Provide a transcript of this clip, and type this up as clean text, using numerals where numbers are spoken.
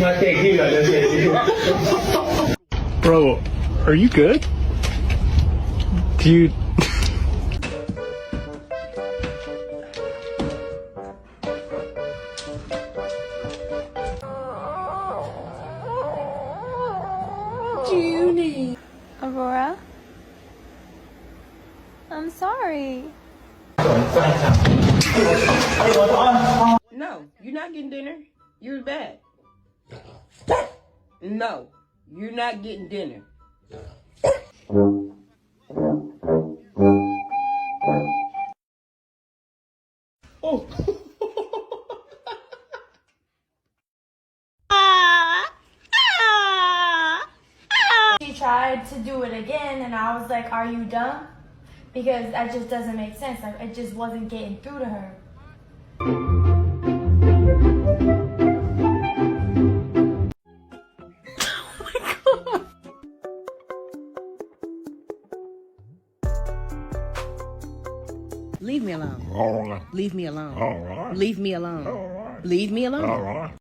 มาเตะที่ก่อนเลยเตะที่ Bro, are you good? Do you... Junie. Aurora? I'm sorry. No, you're not getting dinner. You're bad. No, you're not getting dinner. Oh. She tried to do it again, and I was like, "Are you dumb?" Because that just doesn't make sense. Like, it just wasn't getting through to her. Leave me alone. All right. Leave me alone. All right. Leave me alone. All right. Leave me alone. All right.